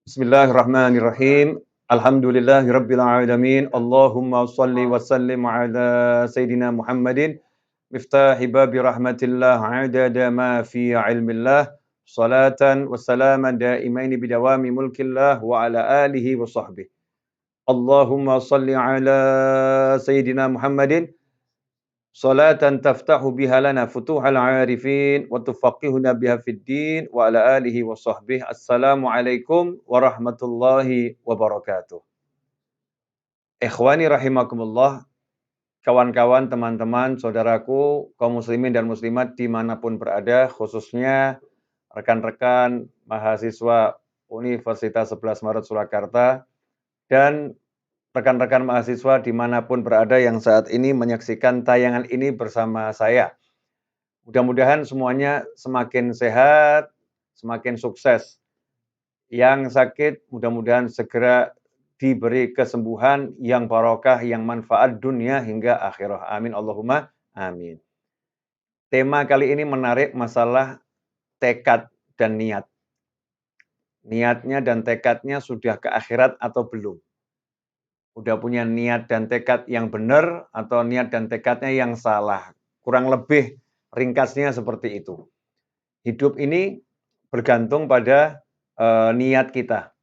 Bismillahirrahmanirrahim. Alhamdulillahirabbil alamin. Allahumma shalli wa sallim ala sayidina Muhammadin miftahi babi rahmatillah adada ma fi ilmillah salatan wa salaman daimaini bidawami mulkillah wa ala alihi wa sahbihi. Allahumma shalli ala sayidina Muhammadin salatan taftahu biha lana futuhal arifin wa tufaqihuna biha fid din wa ala alihi wa sahbihi. Assalamualaikum warahmatullahi wabarakatuh. Ikhwani rahimakumullah, kawan-kawan, teman-teman, saudaraku, kaum muslimin dan muslimat dimanapun berada, khususnya rekan-rekan mahasiswa Universitas 11 Maret Surakarta dan rekan-rekan mahasiswa dimanapun berada yang saat ini menyaksikan tayangan ini bersama saya. Mudah-mudahan semuanya semakin sehat, semakin sukses. Yang sakit mudah-mudahan segera diberi kesembuhan yang barokah, yang manfaat dunia hingga akhirah. Amin Allahumma amin. Tema kali ini menarik, masalah tekad dan niat. Niatnya dan tekadnya sudah ke akhirat atau belum? Udah punya niat dan tekad yang benar atau niat dan tekadnya yang salah? Kurang lebih ringkasnya seperti itu. Hidup ini bergantung pada niat kita.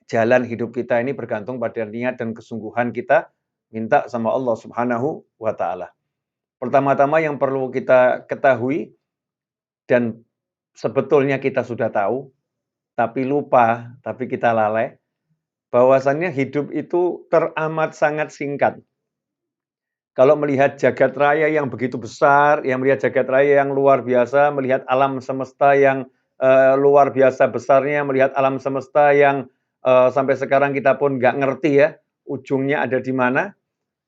Jalan hidup kita ini bergantung pada niat dan kesungguhan kita minta sama Allah Subhanahu wa taala. Pertama-tama yang perlu kita ketahui dan sebetulnya kita sudah tahu tapi lupa, tapi kita lalai, bahwasannya hidup itu teramat sangat singkat. Kalau melihat jagat raya yang begitu besar, yang melihat jagat raya yang luar biasa, melihat alam semesta yang luar biasa besarnya, melihat alam semesta yang sampai sekarang kita pun nggak ngerti ya, ujungnya ada di mana.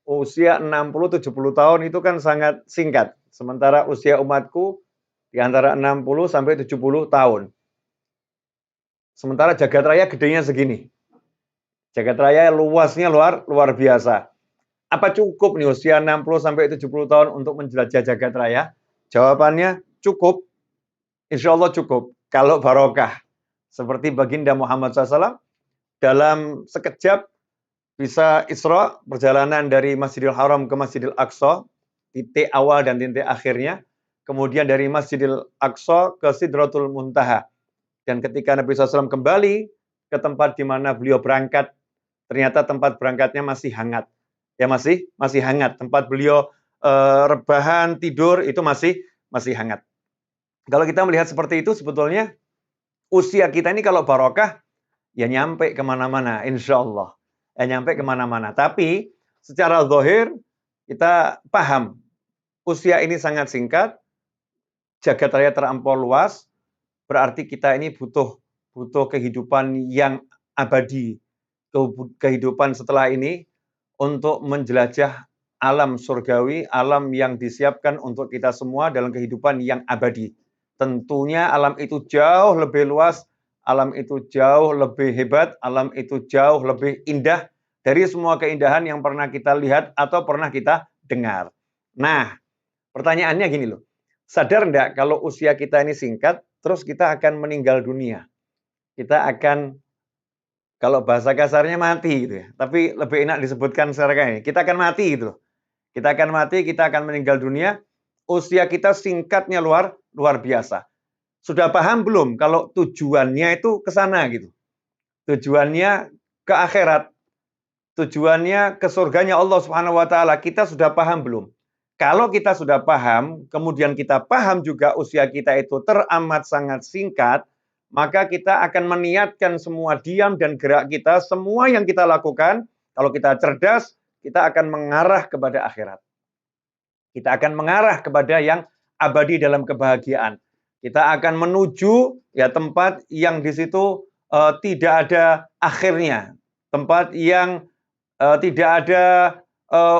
Usia 60-70 tahun itu kan sangat singkat. Sementara usia umatku di antara 60 sampai 70 tahun. Sementara jagat raya gedenya segini. Jagat raya luasnya luar biasa. Apa cukup nih usia 60 sampai 70 tahun untuk menjelajah jagat raya? Jawabannya cukup. Insya Allah cukup. Kalau barokah. Seperti baginda Muhammad SAW, dalam sekejap bisa Isra, perjalanan dari Masjidil Haram ke Masjidil Aqsa, titik awal dan titik akhirnya. Kemudian dari Masjidil Aqsa ke Sidratul Muntaha. Dan ketika Nabi SAW kembali ke tempat di mana beliau berangkat, ternyata tempat berangkatnya masih hangat. Ya masih hangat. Tempat beliau rebahan, tidur itu masih hangat. Kalau kita melihat seperti itu, sebetulnya usia kita ini kalau barokah, ya nyampe kemana-mana, insya Allah. Ya nyampe kemana-mana. Tapi secara zahir kita paham, usia ini sangat singkat, jagat raya terlampau luas, berarti kita ini butuh kehidupan yang abadi, kehidupan setelah ini untuk menjelajah alam surgawi, alam yang disiapkan untuk kita semua dalam kehidupan yang abadi. Tentunya alam itu jauh lebih luas, alam itu jauh lebih hebat, alam itu jauh lebih indah dari semua keindahan yang pernah kita lihat atau pernah kita dengar. Nah, pertanyaannya gini loh, sadar enggak kalau usia kita ini singkat, terus kita akan meninggal dunia. Kita akan, kalau bahasa kasarnya mati gitu ya. Tapi lebih enak disebutkan secara kayak ini. Kita akan mati gitu loh. Kita akan mati, kita akan meninggal dunia. Usia kita singkatnya luar biasa. Sudah paham belum kalau tujuannya itu ke sana gitu? Tujuannya ke akhirat. Tujuannya ke surganya Allah Subhanahu wa taala. Kita sudah paham belum? Kalau kita sudah paham, kemudian kita paham juga usia kita itu teramat sangat singkat, maka kita akan meniatkan semua diam dan gerak kita, semua yang kita lakukan, kalau kita cerdas, kita akan mengarah kepada akhirat. Kita akan mengarah kepada yang abadi dalam kebahagiaan. Kita akan menuju ya tempat yang di situ tidak ada akhirnya, tempat yang tidak ada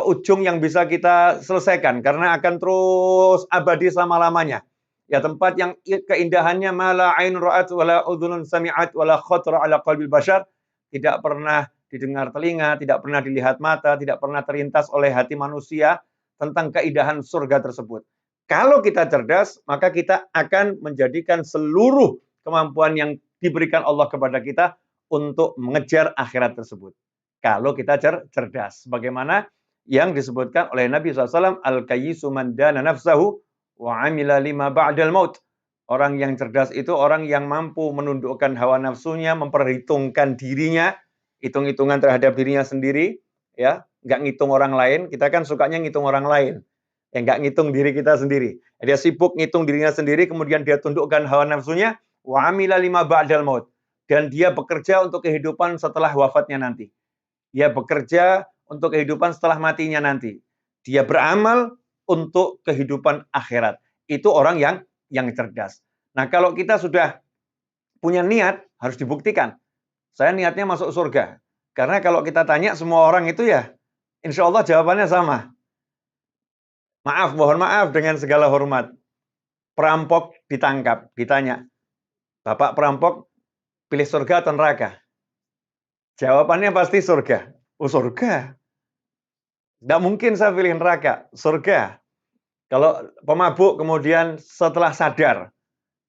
ujung yang bisa kita selesaikan karena akan terus abadi selama-lamanya. Ya tempat yang keindahannya mala ain ra'at wala udhunun sami'at wala khatara ala qalbil bashar, tidak pernah didengar telinga, tidak pernah dilihat mata, tidak pernah terlintas oleh hati manusia tentang keindahan surga tersebut. Kalau kita cerdas, maka kita akan menjadikan seluruh kemampuan yang diberikan Allah kepada kita untuk mengejar akhirat tersebut. Kalau kita cerdas. Bagaimana yang disebutkan oleh Nabi SAW, Al-kayyisu man dana nafsahu wa amila lima ba'dal maut. Orang yang cerdas itu orang yang mampu menundukkan hawa nafsunya, memperhitungkan dirinya, hitung-hitungan terhadap dirinya sendiri, ya, nggak ngitung orang lain. Kita kan sukanya ngitung orang lain, ya nggak ngitung diri kita sendiri. Dia sibuk ngitung dirinya sendiri, kemudian dia tundukkan hawa nafsunya, wa amila lima ba'dal maut. Dan dia bekerja untuk kehidupan setelah wafatnya nanti. Dia bekerja untuk kehidupan setelah matinya nanti. Dia beramal untuk kehidupan akhirat. Itu orang yang cerdas. Nah, kalau kita sudah punya niat, harus dibuktikan. Saya niatnya masuk surga. Karena kalau kita tanya semua orang itu ya, insya Allah jawabannya sama. Maaf, mohon maaf dengan segala hormat. Perampok ditangkap, ditanya, Bapak perampok, pilih surga atau neraka? Jawabannya pasti surga. Oh, surga. Tidak mungkin saya pilih neraka, surga. Kalau pemabuk kemudian setelah sadar,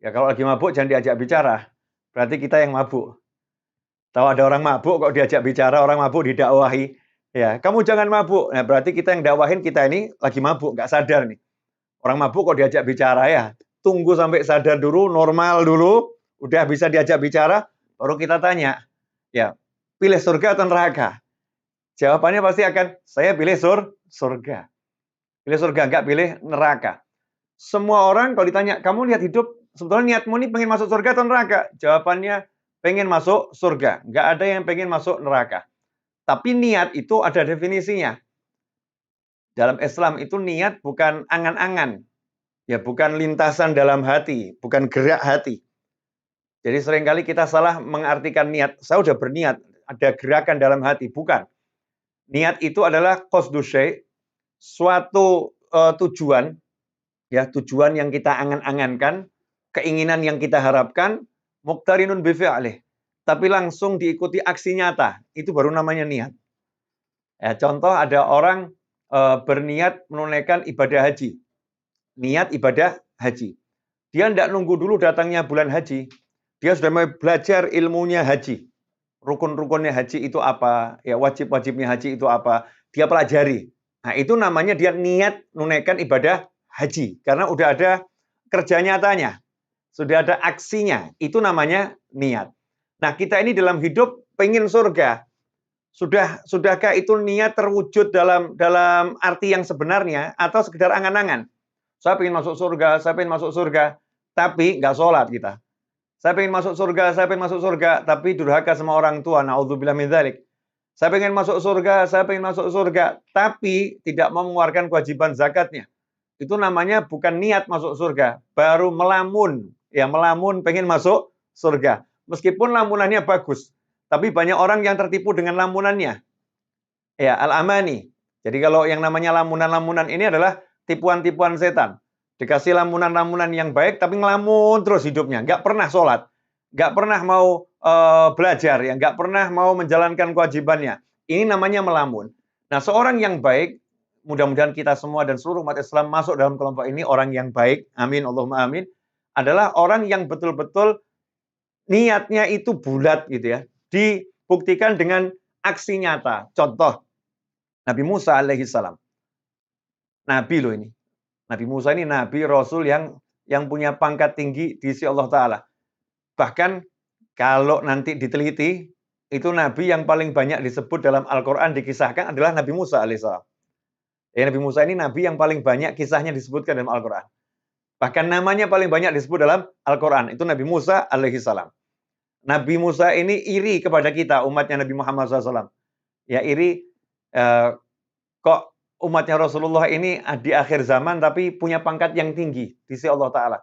ya kalau lagi mabuk jangan diajak bicara, berarti kita yang mabuk. Tahu ada orang mabuk kok diajak bicara, orang mabuk didakwahi, ya kamu jangan mabuk. Nah, berarti kita yang dakwahin kita ini lagi mabuk, nggak sadar nih. Orang mabuk kok diajak bicara ya, tunggu sampai sadar dulu, normal dulu, udah bisa diajak bicara, baru kita tanya, ya pilih surga atau neraka? Jawabannya pasti akan, saya pilih surga. Pilih surga, nggak pilih neraka. Semua orang kalau ditanya, kamu lihat hidup, sebetulnya niatmu ini pengen masuk surga atau neraka? Jawabannya, pengen masuk surga. Nggak ada yang pengen masuk neraka. Tapi niat itu ada definisinya. Dalam Islam itu niat bukan angan-angan. Ya, bukan lintasan dalam hati, bukan gerak hati. Jadi seringkali kita salah mengartikan niat. Saya sudah berniat, ada gerakan dalam hati. Bukan. Niat itu adalah qasdu syai', suatu tujuan, ya tujuan yang kita angan-angankan, keinginan yang kita harapkan, muqtarinun bi fi'lih, tapi langsung diikuti aksi nyata, itu baru namanya niat. Ya, contoh ada orang berniat menunaikan ibadah haji, niat ibadah haji. Dia tidak nunggu dulu datangnya bulan haji, dia sudah mulai belajar ilmunya haji. Rukun-rukunnya haji itu apa, ya wajib-wajibnya haji itu apa, dia pelajari. Nah, itu namanya dia niat menunaikan ibadah haji, karena udah ada kerja nyatanya, sudah ada aksinya, itu namanya niat. Nah, kita ini dalam hidup pengen surga, sudahkah itu niat terwujud dalam arti yang sebenarnya, atau sekedar angan-angan? Saya pengen masuk surga, saya pengen masuk surga, tapi nggak sholat kita. Saya pengen masuk surga, saya pengen masuk surga, tapi durhaka sama orang tua, naudzubillah min dzalik. Saya pengen masuk surga, saya pengen masuk surga, tapi tidak mau mengeluarkan kewajiban zakatnya. Itu namanya bukan niat masuk surga, baru melamun. Ya, melamun pengen masuk surga. Meskipun lamunannya bagus, tapi banyak orang yang tertipu dengan lamunannya. Ya, al-amani. Jadi kalau yang namanya lamunan-lamunan ini adalah tipuan-tipuan setan. Dikasih lamunan-lamunan yang baik, tapi ngelamun terus hidupnya. Nggak pernah sholat. Nggak pernah mau belajar, ya, nggak pernah mau menjalankan kewajibannya. Ini namanya melamun. Nah, seorang yang baik, mudah-mudahan kita semua dan seluruh umat Islam masuk dalam kelompok ini, orang yang baik, amin, Allahumma amin, adalah orang yang betul-betul niatnya itu bulat gitu ya. Dibuktikan dengan aksi nyata. Contoh, Nabi Musa alaihi salam. Nabi loh ini. Nabi Musa ini nabi rasul yang punya pangkat tinggi di sisi Allah taala. Bahkan kalau nanti diteliti, itu nabi yang paling banyak disebut dalam Al-Qur'an dikisahkan adalah Nabi Musa alaihi salam. Ya, Nabi Musa ini nabi yang paling banyak kisahnya disebutkan dalam Al-Qur'an. Bahkan namanya paling banyak disebut dalam Al-Qur'an, itu Nabi Musa alaihi salam. Nabi Musa ini iri kepada kita, umatnya Nabi Muhammad SAW. Ya, iri kok umatnya Rasulullah ini di akhir zaman tapi punya pangkat yang tinggi di sisi Allah Ta'ala.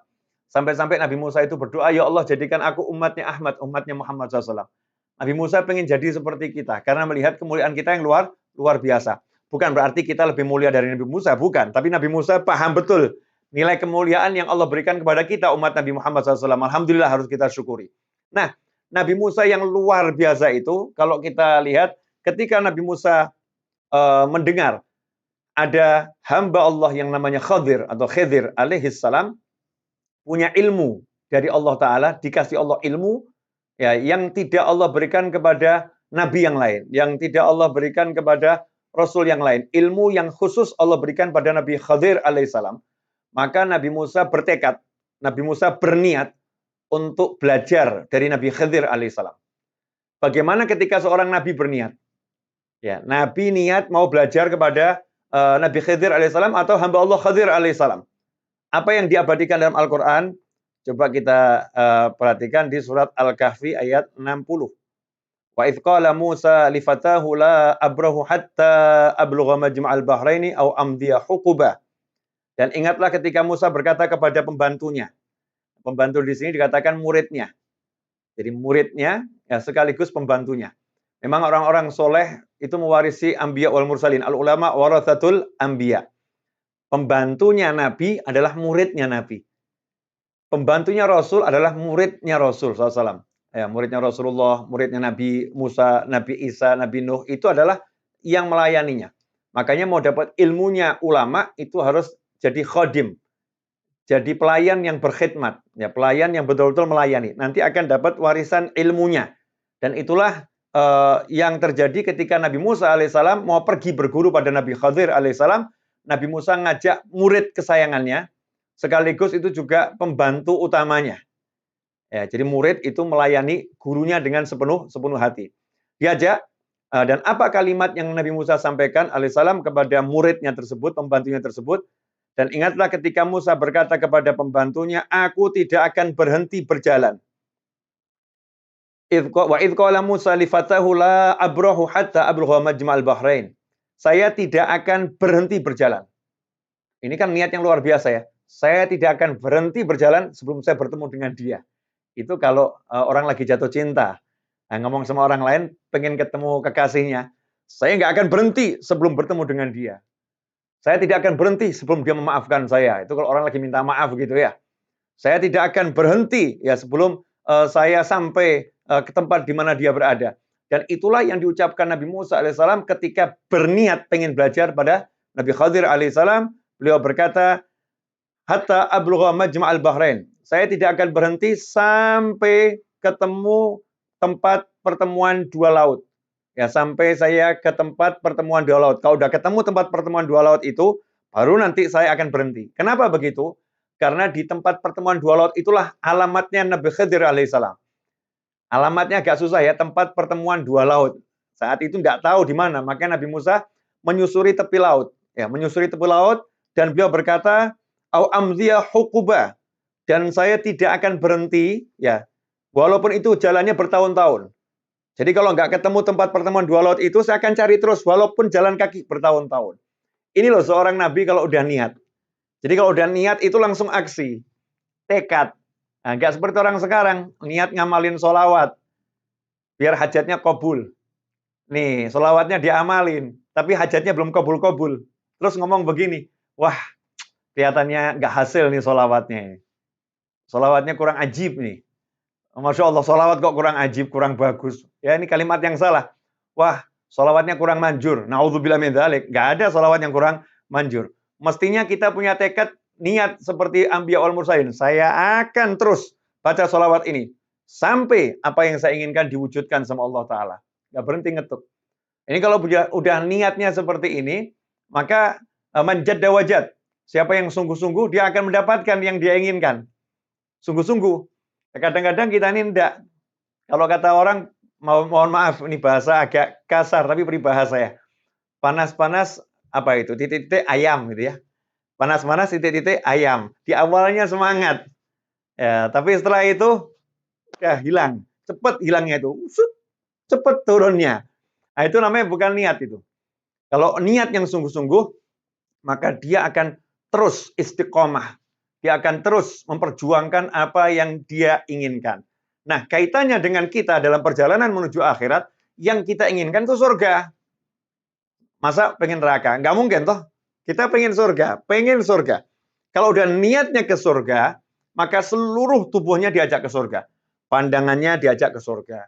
Sampai-sampai Nabi Musa itu berdoa, ya Allah jadikan aku umatnya Ahmad, umatnya Muhammad SAW. Nabi Musa pengen jadi seperti kita, karena melihat kemuliaan kita yang luar biasa. Bukan berarti kita lebih mulia dari Nabi Musa, bukan. Tapi Nabi Musa paham betul nilai kemuliaan yang Allah berikan kepada kita, umat Nabi Muhammad SAW. Alhamdulillah harus kita syukuri. Nah, Nabi Musa yang luar biasa itu, kalau kita lihat, ketika Nabi Musa mendengar ada hamba Allah yang namanya Khadir atau Khidir alaihi salam punya ilmu dari Allah Ta'ala, dikasih Allah ilmu, Ya, yang tidak Allah berikan kepada nabi yang lain, yang tidak Allah berikan kepada rasul yang lain. Ilmu yang khusus Allah berikan pada Nabi Khadir alaihissalam. Maka Nabi Musa bertekad, Nabi Musa berniat untuk belajar dari Nabi Khadir alaihissalam. Bagaimana ketika seorang nabi berniat? Ya, nabi niat mau belajar kepada Nabi Khadir alaihissalam atau hamba Allah Khadir alaihissalam. Apa yang diabadikan dalam Al-Quran? Coba kita perhatikan di surat Al-Kahfi ayat 60. Wa idh qala Musa li fatahu la abrahu hatta ablugha majma'al bahraini aw amdiya huquba. Dan ingatlah ketika Musa berkata kepada pembantunya. Pembantu di sini dikatakan muridnya. Jadi muridnya ya sekaligus pembantunya. Memang orang-orang soleh itu mewarisi anbiya wal mursalin. Al ulama warathatul anbiya. Pembantunya Nabi adalah muridnya Nabi. Pembantunya Rasul adalah muridnya Rasul SAW. Ya, muridnya Rasulullah, muridnya Nabi Musa, Nabi Isa, Nabi Nuh, itu adalah yang melayaninya. Makanya mau dapat ilmunya ulama, itu harus jadi khodim. Jadi pelayan yang berkhidmat. Ya, pelayan yang betul-betul melayani. Nanti akan dapat warisan ilmunya. Dan itulah yang terjadi ketika Nabi Musa alaihissalam mau pergi berguru pada Nabi Khadir alaihissalam. Nabi Musa ngajak murid kesayangannya, sekaligus itu juga pembantu utamanya. Ya, jadi murid itu melayani gurunya dengan sepenuh hati. Diajak, dan apa kalimat yang Nabi Musa sampaikan alaihissalam kepada muridnya tersebut, pembantunya tersebut, dan ingatlah ketika Musa berkata kepada pembantunya, aku tidak akan berhenti berjalan. Wa idh qala Musa li fatahu la abrahu hatta ablugha majma'al bahrain. Saya tidak akan berhenti berjalan. Ini kan niat yang luar biasa ya. Saya tidak akan berhenti berjalan sebelum saya bertemu dengan dia. Itu kalau orang lagi jatuh cinta. Nah, ngomong sama orang lain, pengen ketemu kekasihnya. Saya nggak akan berhenti sebelum bertemu dengan dia. Saya tidak akan berhenti sebelum dia memaafkan saya. Itu kalau orang lagi minta maaf gitu ya. Saya tidak akan berhenti ya sebelum saya sampai ke tempat di mana dia berada. Dan itulah yang diucapkan Nabi Musa alaihissalam ketika berniat pengen belajar pada Nabi Khadir alaihissalam. Beliau berkata, hatta ablugha majma'al bahrain. Saya tidak akan berhenti sampai ketemu tempat pertemuan dua laut. Ya, sampai saya ke tempat pertemuan dua laut. Kalau udah ketemu tempat pertemuan dua laut itu, baru nanti saya akan berhenti. Kenapa begitu? Karena di tempat pertemuan dua laut itulah alamatnya Nabi Khidir alaihissalam. Alamatnya agak susah ya, tempat pertemuan dua laut. Saat itu tidak tahu di mana, makanya Nabi Musa menyusuri tepi laut. Ya, menyusuri tepi laut, dan beliau berkata, au amdhiya huquba, dan saya tidak akan berhenti, ya, walaupun itu jalannya bertahun-tahun. Jadi kalau nggak ketemu tempat pertemuan dua laut itu, saya akan cari terus, walaupun jalan kaki bertahun-tahun. Ini loh seorang nabi kalau udah niat. Jadi kalau udah niat itu langsung aksi, tekad. Nah, nggak seperti orang sekarang, niat ngamalin sholawat, biar hajatnya kabul. Nih, sholawatnya diamalin, tapi hajatnya belum kabul-kabul. Terus ngomong begini, wah, kelihatannya nggak hasil nih sholawatnya. Sholawatnya kurang ajib nih. Masya Allah, sholawat kok kurang ajib, kurang bagus. Ya, ini kalimat yang salah. Wah, sholawatnya kurang manjur. Na'udzubillah min dzalik. Nggak ada sholawat yang kurang manjur. Mestinya kita punya tekad, niat seperti Anbiya wal Mursalin. Saya akan terus baca sholawat ini. Sampai apa yang saya inginkan diwujudkan sama Allah Ta'ala. Nggak berhenti ngetuk. Ini kalau udah niatnya seperti ini, maka manjadda wajad. Siapa yang sungguh-sungguh, dia akan mendapatkan yang dia inginkan. Sungguh-sungguh. Kadang-kadang kita ini enggak. Kalau kata orang, mohon maaf, ini bahasa agak kasar, tapi peribahasa ya. Panas-panas, apa itu? Titik-titik ayam gitu ya. Panas-panas, titik-titik ayam. Di awalnya semangat. Ya, tapi setelah itu, udah hilang. Cepat hilangnya itu. Cepat turunnya. Nah, itu namanya bukan niat itu. Kalau niat yang sungguh-sungguh, maka dia akan terus istiqomah. Dia akan terus memperjuangkan apa yang dia inginkan. Nah, kaitannya dengan kita dalam perjalanan menuju akhirat, yang kita inginkan itu surga. Masa pengen neraka? Nggak mungkin toh. Kita pengen surga, Kalau udah niatnya ke surga, maka seluruh tubuhnya diajak ke surga. Pandangannya diajak ke surga.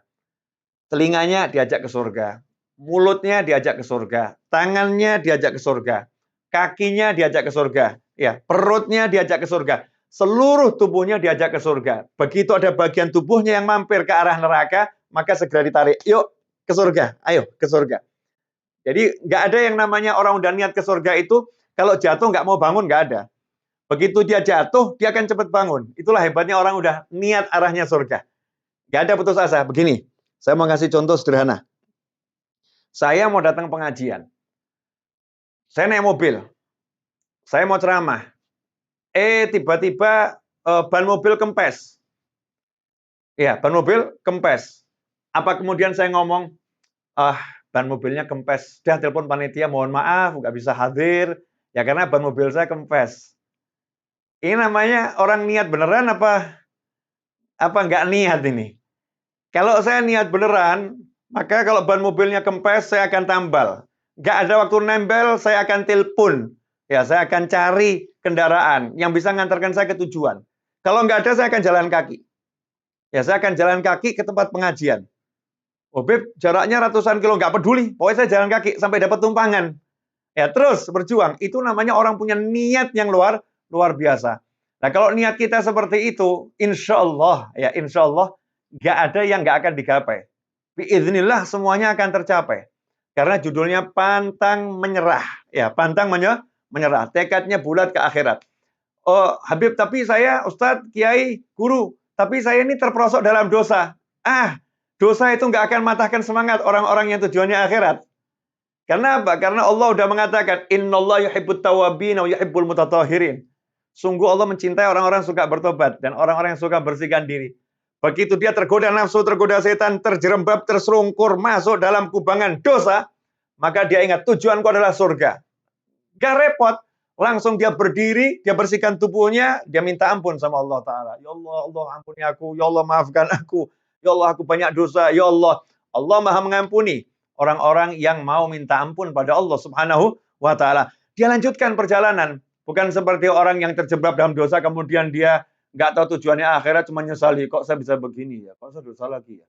Telinganya diajak ke surga. Mulutnya diajak ke surga. Tangannya diajak ke surga. Kakinya diajak ke surga. Ya, perutnya diajak ke surga. seluruh tubuhnya diajak ke surga. Begitu ada bagian tubuhnya yang mampir ke arah neraka, maka segera ditarik. Yuk, ke surga. Ayo, ke surga. Jadi nggak ada yang namanya orang udah niat ke surga itu, kalau jatuh nggak mau bangun, nggak ada. Begitu dia jatuh, dia akan cepat bangun. Itulah hebatnya orang udah niat arahnya surga. Nggak ada putus asa. Begini, saya mau ngasih contoh sederhana. Saya mau datang pengajian. Saya naik mobil. Saya mau ceramah. Tiba-tiba ban mobil kempes. Ya, ban mobil kempes. Apa kemudian saya ngomong, ban mobilnya kempes. Dia telepon panitia, mohon maaf, nggak bisa hadir. Ya karena ban mobil saya kempes. Ini namanya orang niat beneran apa nggak niat ini? Kalau saya niat beneran, maka kalau ban mobilnya kempes, saya akan tambal. Nggak ada waktu nempel, saya akan telepon. Ya, saya akan cari kendaraan yang bisa ngantarkan saya ke tujuan. Kalau nggak ada, saya akan jalan kaki. Ya, saya akan jalan kaki ke tempat pengajian. Oh, Beb, jaraknya ratusan kilo, nggak peduli. Pokoknya saya jalan kaki sampai dapat tumpangan. Ya, terus berjuang. Itu namanya orang punya niat yang luar biasa. Nah, kalau niat kita seperti itu, insya Allah, nggak ada yang nggak akan digapai. Biiznillah semuanya akan tercapai. Karena judulnya pantang menyerah. Ya, pantang menyerah. Tekadnya bulat ke akhirat. Oh, Habib, tapi saya, Ustadz, Kiai, Guru, tapi saya ini terperosok dalam dosa. Dosa itu nggak akan matahkan semangat orang-orang yang tujuannya akhirat. Karena apa? Karena Allah sudah mengatakan, Innallaha yuhibbut tawwabin wa yuhibbul mutatahhirin. Sungguh Allah mencintai orang-orang yang suka bertobat dan orang-orang yang suka bersihkan diri. Begitu dia tergoda nafsu, tergoda setan, terjerembab, terserungkur, masuk dalam kubangan dosa, maka dia ingat tujuanku adalah surga. Gak repot. Langsung dia berdiri, dia bersihkan tubuhnya, dia minta ampun sama Allah Ta'ala. Ya Allah, Allah ampuni aku. Ya Allah, maafkan aku. Ya Allah, aku banyak dosa. Ya Allah, Allah maha mengampuni orang-orang yang mau minta ampun pada Allah Subhanahu wa Ta'ala. Dia lanjutkan perjalanan. Bukan seperti orang yang terjebak dalam dosa, kemudian dia nggak tahu tujuannya akhirat, cuma nyesali. Kok saya bisa begini ya? Kok saya dosa lagi ya?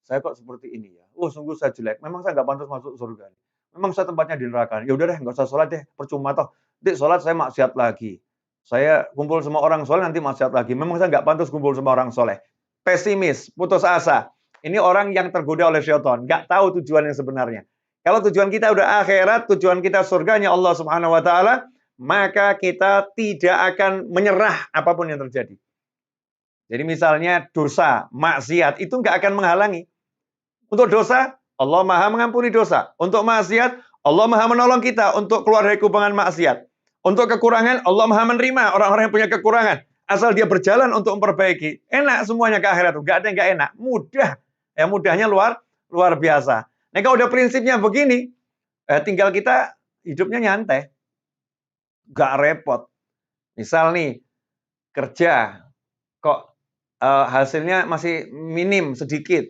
Saya kok seperti ini ya? Sungguh saya jelek. Memang saya nggak pantas masuk surga. Memang saya tempatnya di neraka. Ya udah deh, nggak usah sholat deh. Percuma toh. Nanti sholat saya maksiat lagi. Saya kumpul sama orang soleh nanti maksiat lagi. Memang saya nggak pantas kumpul sama orang soleh. Pesimis, putus asa. Ini orang yang tergoda oleh syaitan. Nggak tahu tujuan yang sebenarnya. Kalau tujuan kita udah akhirat, tujuan kita surganya Allah Subhanahu wa Ta'ala, maka kita tidak akan menyerah apapun yang terjadi. Jadi misalnya dosa, maksiat, itu nggak akan menghalangi. Untuk dosa, Allah maha mengampuni dosa. Untuk maksiat, Allah maha menolong kita untuk keluar dari kubangan maksiat. Untuk kekurangan, Allah maha menerima orang-orang yang punya kekurangan. Asal dia berjalan untuk memperbaiki. Enak semuanya ke akhirat. Nggak ada yang nggak enak. Mudah. Ya, mudahnya luar biasa. Nah, kalau udah prinsipnya begini, tinggal kita hidupnya nyantai. Nggak repot. Misal nih, kerja. Kok hasilnya masih minim, sedikit.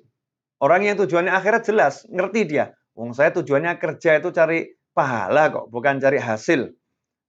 Orang yang tujuannya akhirat jelas, ngerti dia. Saya tujuannya kerja itu cari pahala kok, bukan cari hasil.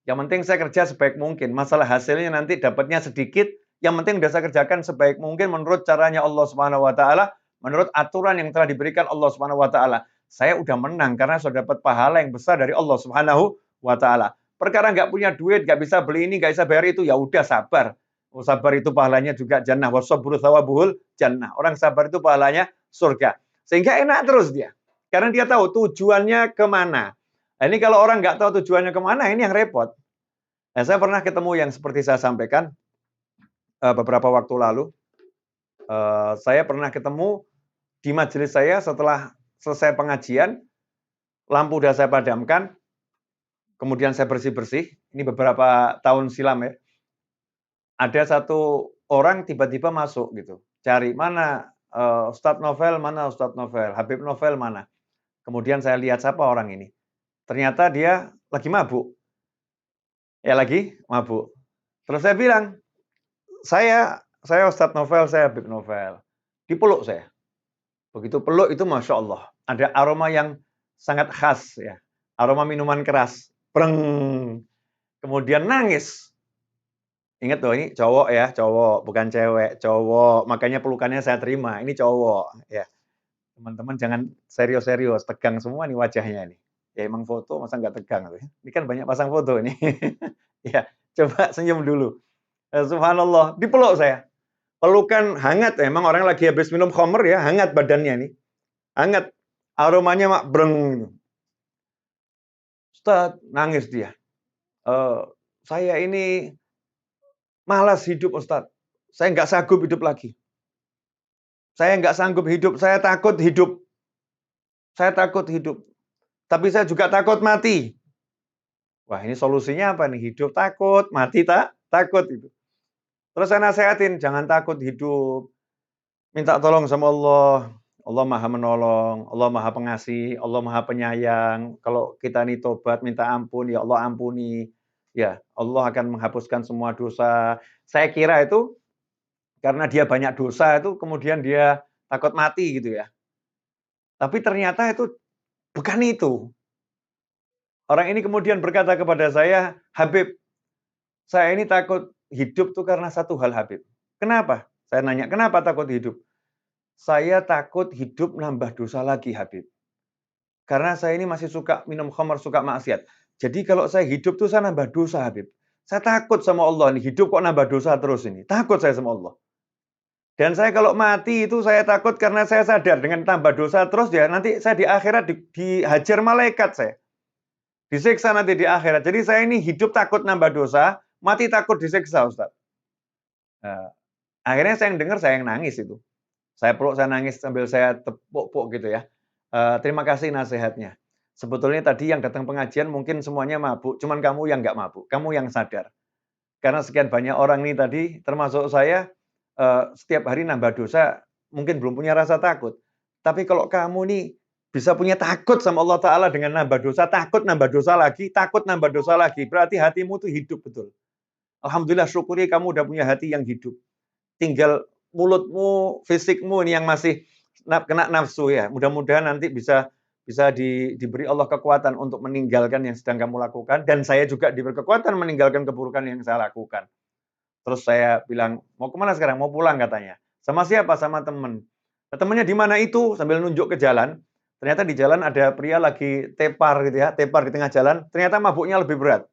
Yang penting saya kerja sebaik mungkin. Masalah hasilnya nanti dapatnya sedikit, yang penting udah saya kerjakan sebaik mungkin menurut caranya Allah Subhanahu wa Ta'ala, menurut aturan yang telah diberikan Allah Subhanahu wa Ta'ala. Saya udah menang karena sudah dapat pahala yang besar dari Allah Subhanahu wa Ta'ala. Perkara nggak punya duit, nggak bisa beli ini, nggak bisa bayar itu, ya udah sabar. Sabar itu pahalanya juga jannah. Wasabru thawabuhul jannah. Orang sabar itu pahalanya surga. Sehingga enak terus dia. Karena dia tahu tujuannya kemana. Nah, ini kalau orang nggak tahu tujuannya kemana, ini yang repot. Nah, saya pernah ketemu yang seperti saya sampaikan beberapa waktu lalu. Saya pernah ketemu di majelis saya setelah selesai pengajian, lampu udah saya padamkan, kemudian saya bersih-bersih. Ini beberapa tahun silam ya. Ada satu orang tiba-tiba masuk gitu, cari mana Ustadz Novel, mana Ustadz Novel, Habib Novel mana. Kemudian saya lihat siapa orang ini. Ternyata dia lagi mabuk. Ya lagi mabuk. Terus saya bilang, saya Ustadz Novel, saya Habib Novel. Dipeluk saya. Begitu peluk itu Masya Allah. Ada aroma yang sangat khas ya. Aroma minuman keras. Breng. Kemudian nangis. Ingat loh, ini cowok ya, cowok, bukan cewek, cowok. Makanya pelukannya saya terima, ini cowok. Ya, teman-teman jangan serius-serius, tegang semua nih wajahnya nih. Ya emang foto, masa nggak tegang? Ini kan banyak pasang foto ini. Ya, coba senyum dulu. Subhanallah, dipeluk saya. Pelukan hangat, emang orang lagi habis minum khamr ya, hangat badannya nih. Hangat. Aromanya mak breng gitu. Ustaz, nangis dia. "Eh, saya ini malas hidup Ustaz. Saya nggak sanggup hidup lagi. Saya nggak sanggup hidup, saya takut hidup. Saya takut hidup. Tapi saya juga takut mati." Wah, ini solusinya apa nih? Hidup takut, mati tak takut itu. Terus saya nasehatin, jangan takut hidup. Minta tolong sama Allah. Allah Maha Menolong, Allah Maha Pengasih, Allah Maha Penyayang. Kalau kita ini tobat, minta ampun, ya Allah ampuni. Ya, Allah akan menghapuskan semua dosa. Saya kira itu karena dia banyak dosa itu kemudian dia takut mati gitu ya. Tapi ternyata itu bukan itu. Orang ini kemudian berkata kepada saya, "Habib, saya ini takut hidup tuh karena satu hal Habib." "Kenapa?" Saya nanya, "Kenapa takut hidup?" "Saya takut hidup nambah dosa lagi Habib. Karena saya ini masih suka minum khamar, suka maksiat. Jadi kalau saya hidup tuh saya nambah dosa Habib. Saya takut sama Allah nih, hidup kok nambah dosa terus ini. Takut saya sama Allah. Dan saya kalau mati itu saya takut karena saya sadar dengan tambah dosa terus ya nanti saya di akhirat dihajar malaikat saya. Disiksa nanti di akhirat. Jadi saya ini hidup takut nambah dosa, mati takut disiksa Ustaz." Nah, akhirnya saya yang dengar saya yang nangis itu. Saya peluk, saya nangis sambil saya tepuk-puk gitu ya. Terima kasih nasihatnya. Sebetulnya tadi yang datang pengajian mungkin semuanya mabuk, cuman kamu yang nggak mabuk, kamu yang sadar. Karena sekian banyak orang nih tadi, termasuk saya, setiap hari nambah dosa, mungkin belum punya rasa takut. Tapi kalau kamu nih bisa punya takut sama Allah Ta'ala dengan nambah dosa, takut nambah dosa lagi, takut nambah dosa lagi, berarti hatimu tuh hidup betul. Alhamdulillah syukuri kamu udah punya hati yang hidup. Tinggal mulutmu, fisikmu ini yang masih kena nafsu ya. Mudah-mudahan nanti bisa bisa diberi Allah kekuatan untuk meninggalkan yang sedang kamu lakukan dan saya juga diberi kekuatan meninggalkan keburukan yang saya lakukan. Terus saya bilang, "Mau kemana sekarang?" "Mau pulang," katanya. "Sama siapa?" "Sama temen." "Nah, temennya di mana itu?" Sambil nunjuk ke jalan. Ternyata di jalan ada pria lagi tepar gitu ya, tepar di tengah jalan, ternyata mabuknya lebih berat.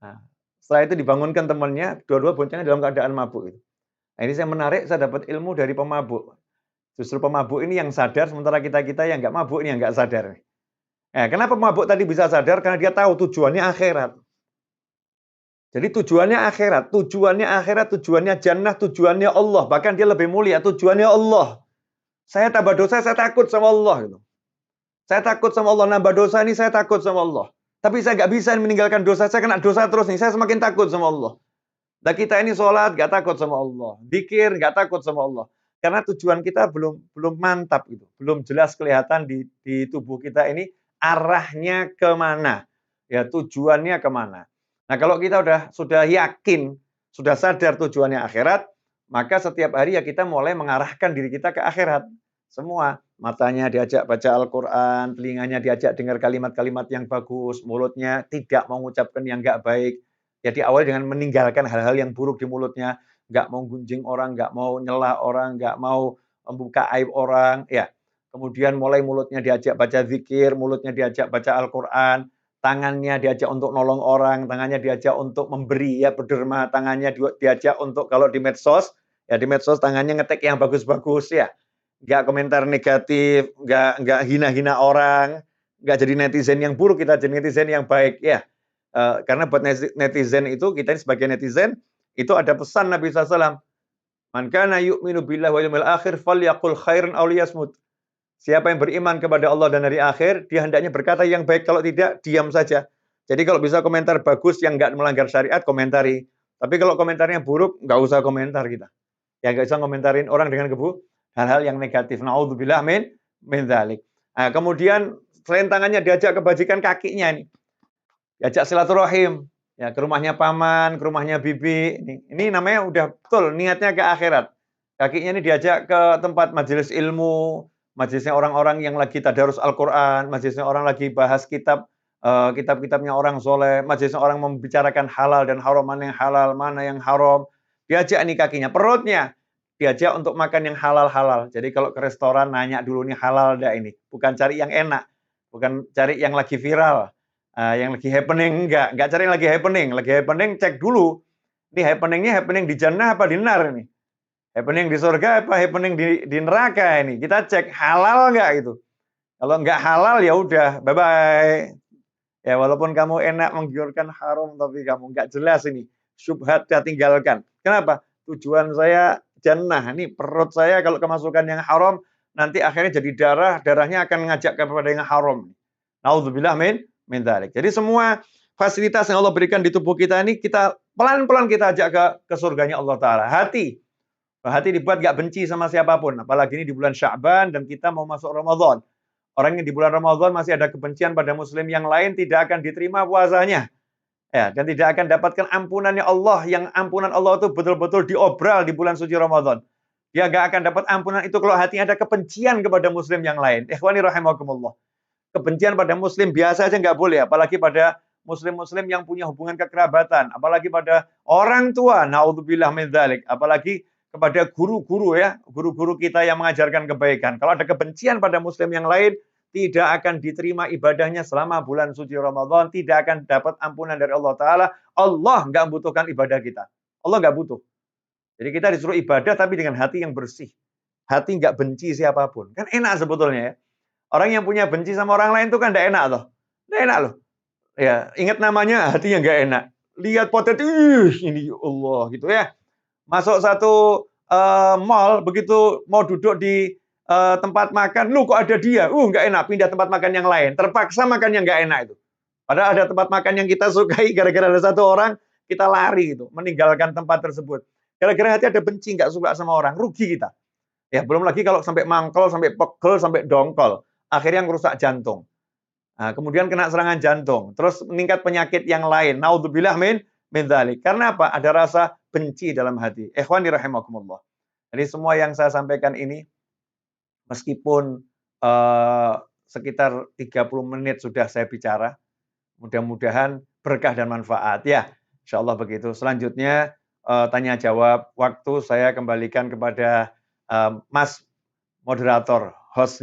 Nah, setelah itu dibangunkan temannya, dua-dua boncengnya dalam keadaan mabuk itu. Nah, ini saya menarik, saya dapat ilmu dari pemabuk. Justru pemabuk ini yang sadar, sementara kita-kita yang nggak mabuk ini yang nggak sadar. Kenapa pemabuk tadi bisa sadar? Karena dia tahu tujuannya akhirat. Jadi tujuannya akhirat, tujuannya jannah, tujuannya Allah. Bahkan dia lebih mulia, tujuannya Allah. Saya tambah dosa, saya takut sama Allah. Gitu. Saya takut sama Allah, nambah dosa ini saya takut sama Allah. Tapi saya nggak bisa meninggalkan dosa, saya kena dosa terus nih, saya semakin takut sama Allah. Nah kita ini sholat nggak takut sama Allah, zikir nggak takut sama Allah, karena tujuan kita belum belum mantap gitu, belum jelas kelihatan di tubuh kita ini arahnya kemana, ya tujuannya kemana. Nah kalau kita sudah yakin, sudah sadar tujuannya akhirat, maka setiap hari ya kita mulai mengarahkan diri kita ke akhirat. Semua matanya diajak baca Al-Quran, telinganya diajak dengar kalimat-kalimat yang bagus, mulutnya tidak mengucapkan yang nggak baik. Jadi awal dengan meninggalkan hal-hal yang buruk di mulutnya, nggak mau gunjing orang, nggak mau nyela orang, nggak mau membuka aib orang, ya. Kemudian mulai mulutnya diajak baca zikir, mulutnya diajak baca Al-Quran, tangannya diajak untuk nolong orang, tangannya diajak untuk memberi, ya berderma, tangannya diajak untuk kalau di medsos, ya di medsos tangannya ngetik yang bagus-bagus, ya. Nggak komentar negatif, nggak hina-hina orang, nggak jadi netizen yang buruk, kita jadi netizen yang baik, ya. Karena buat netizen itu, kita ini sebagai netizen, itu ada pesan Nabi SAW. "Man kana yu'minu billahi wal yawmil akhir falyaqul khairan aw liyasmut." Siapa yang beriman kepada Allah dan hari akhir, dia hendaknya berkata yang baik, kalau tidak, diam saja. Jadi kalau bisa komentar bagus yang nggak melanggar syariat, komentari. Tapi kalau komentarnya buruk, nggak usah komentar kita. Ya nggak usah komentarin orang dengan hal-hal yang negatif. Na'udzubillah min dzalik. Nah, kemudian selain tangannya diajak kebajikan kakinya ini. Diajak silaturahim, ya ke rumahnya paman, ke rumahnya bibi. Ini namanya udah betul niatnya ke akhirat. Kakinya ini diajak ke tempat majelis ilmu, majelisnya orang-orang yang lagi tadarus Al-Qur'an, majelisnya orang lagi bahas kitab-kitabnya orang soleh, majelisnya orang membicarakan halal dan haram, mana yang halal, mana yang haram. Diajak nih kakinya, perutnya diajak untuk makan yang halal-halal. Jadi kalau ke restoran nanya dulu nih halal enggak ini, bukan cari yang enak, bukan cari yang lagi viral. Yang lagi happening enggak cari yang lagi happening cek dulu Ini happening-nya happening di jannah apa di nar ini? Happening di surga apa happening di neraka ini? Kita cek halal nggak itu. Kalau nggak halal ya udah, bye bye. Ya walaupun kamu enak menggiurkan haram tapi kamu nggak jelas ini. Syubhat ya tinggalkan. Kenapa? Tujuan saya jannah. Ini perut saya kalau kemasukan yang haram nanti akhirnya jadi darah, darahnya akan ngajak kepada yang haram. Nauzubillah min dzalik. Jadi semua fasilitas yang Allah berikan di tubuh kita ini kita pelan-pelan kita ajak ke surganya Allah Taala. Hati dibuat gak benci sama siapapun, apalagi ini di bulan Sya'ban dan kita mau masuk Ramadan. Orang yang di bulan Ramadan masih ada kebencian pada muslim yang lain tidak akan diterima puasanya. Ya, dan tidak akan dapatkan ampunannya Allah, yang ampunan Allah itu betul-betul diobral di bulan suci Ramadan. Dia gak akan dapat ampunan itu kalau hatinya ada kebencian kepada muslim yang lain. Ikhwani rahimakumullah. Kebencian pada muslim biasa aja nggak boleh, apalagi pada muslim-muslim yang punya hubungan kekerabatan, apalagi pada orang tua, naudzubillah min dzalik, apalagi kepada guru-guru ya, guru-guru kita yang mengajarkan kebaikan. Kalau ada kebencian pada muslim yang lain, tidak akan diterima ibadahnya selama bulan suci Ramadan, tidak akan dapat ampunan dari Allah Ta'ala. Allah nggak membutuhkan ibadah kita. Allah nggak butuh. Jadi kita disuruh ibadah tapi dengan hati yang bersih. Hati nggak benci siapapun. Kan enak sebetulnya ya. Orang yang punya benci sama orang lain itu kan nggak enak loh. Nggak enak loh. Ya, ingat namanya hatinya nggak enak. Lihat potret, ini ya Allah gitu ya. Masuk satu mall, begitu mau duduk di tempat makan, lu kok ada dia? Nggak enak, pindah tempat makan yang lain. Terpaksa makan yang nggak enak itu. Padahal ada tempat makan yang kita sukai, gara-gara ada satu orang, kita lari gitu, meninggalkan tempat tersebut. Gara-gara hati ada benci, nggak suka sama orang, rugi kita. Ya, belum lagi kalau sampai mangkol, sampai pegel, sampai dongkol. Akhirnya ngerusak jantung. Nah, kemudian kena serangan jantung, terus meningkat penyakit yang lain. Naudzubillah min dzalik. Karena apa? Ada rasa benci dalam hati. Ikhwani rahimakumullah. Jadi semua yang saya sampaikan ini meskipun sekitar 30 menit sudah saya bicara, mudah-mudahan berkah dan manfaat. Ya, insyaallah begitu. Selanjutnya tanya jawab, waktu saya kembalikan kepada Mas moderator, host